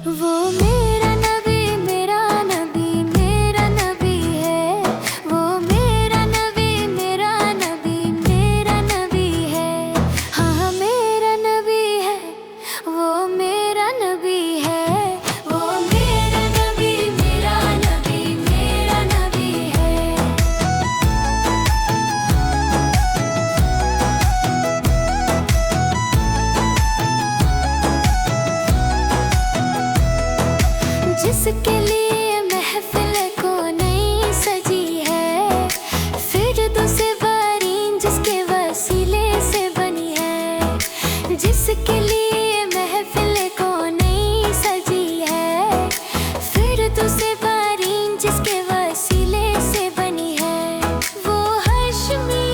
वो मेरा नबी मेरा नबी मेरा नबी है। वो मेरा नबी मेरा नबी मेरा नबी है। हाँ मेरा नबी है, वो मेरा नबी है। वो मेरा नबी मेरा नबी मेरा नबी है। जिसके लिए महफिल को नई सजी है, फिर दूसरे बारीन जिसके वसीले से बनी है। जिसके लिए महफिल को नई सजी है, फिर दूसरे बारीन जिसके वसीले से बनी है। वो हाशमी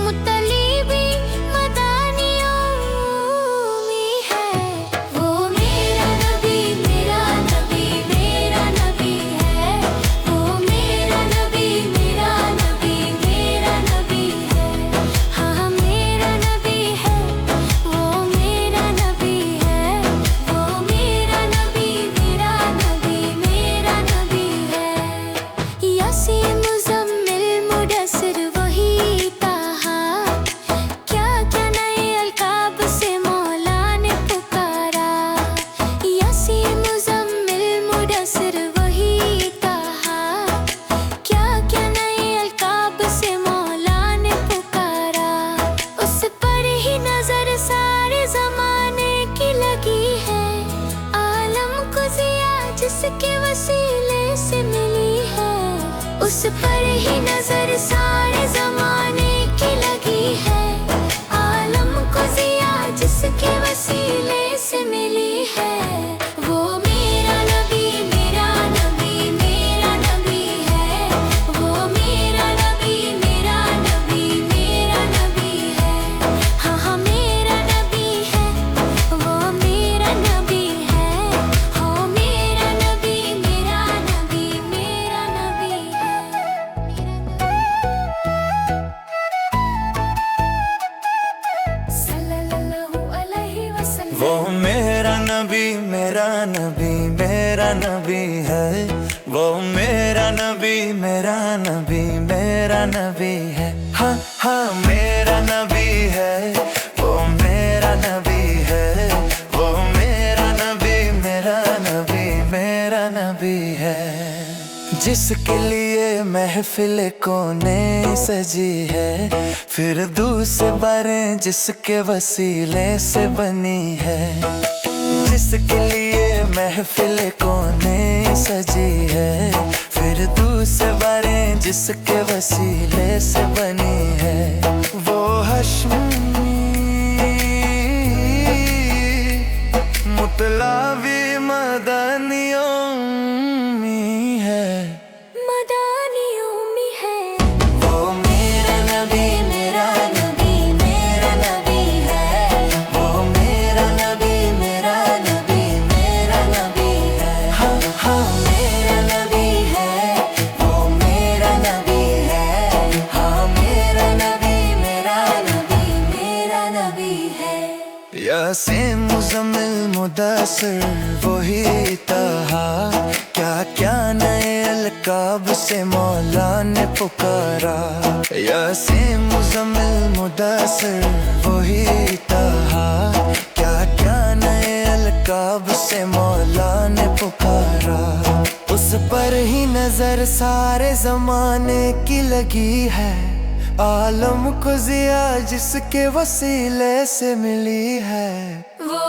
मुत्तलिबी मदानियों में है। वो मेरा नबी मेरा नबी मेरा नबी है। वो मेरा नबी मेरा नबी मेरा नबी है। हाँ मेरा नबी है, वो मेरा नबी है। वो मेरा नबी मेरा नबी मेरा नबी है। यासीन मुज़म्मिल मुदस्सिर वही ताहा, क्या क्या नए अलकाब से मौला ने पुकारा। यासीन मुज़म्मिल मुदस्सिर वही ताहा, क्या क्या नए अलकाब से मौला ने पुकारा। उस पर ही नजर सारे जमाने की लगी है। आलम को जिया जिसके वसीले से मिली है। उस पर ही नजर सारे जमाने की लगी है। आलम को जिया जिसके वसीले से मिली है। वो मेरा नबी मेरा नबी मेरा नबी है। वो मेरा नबी मेरा नबी मेरा नबी है। हाँ हाँ मेरा नबी है, वो मेरा नबी है। हो मेरा नबी मेरा नबी मेरा नबी है। सल्लल्लाहु अलैहि वसल्लम। वो मेरा नबी मेरा नबी मेरा नबी है। वो मेरा नबी मेरा नबी मेरा नबी है। हाँ हाँ मेरा नबी है, वो मेरा नबी है। वो मेरा नबी मेरा नबी मेरा नबी है। जिसके लिए महफिल कोने सजी है, फिर दूसरे बारें जिसके वसीले से बनी है। जिसके लिए महफिल कोने सजी है, फिर दूसरे बारें जिसके वसीले से बनी है। वो हाशमी मुत्तलिबी मदानियों में है। मदानियों में है। वो मेरा नबी मेरा नबी मेरा नबी है। वो मेरा नबी मेरा नबी मेरा नबी है। हाँ हाँ मेरा नबी है, वो मेरा नबी है। हाँ मेरा नबी मेरा नबी मेरा नबी है। यासीन मुज़म्मिल मुदस्सिर वही ताहा, क्या क्या नए अलकाब से मौला ने पुकारा। यासीन मुज़म्मिल मुदस्सिर वही ताहा, क्या क्या नए अलकाब से मौला ने पुकारा। उस पर ही नजर सारे जमाने की लगी है। आलम को जिया जिसके वसीले से मिली है। वो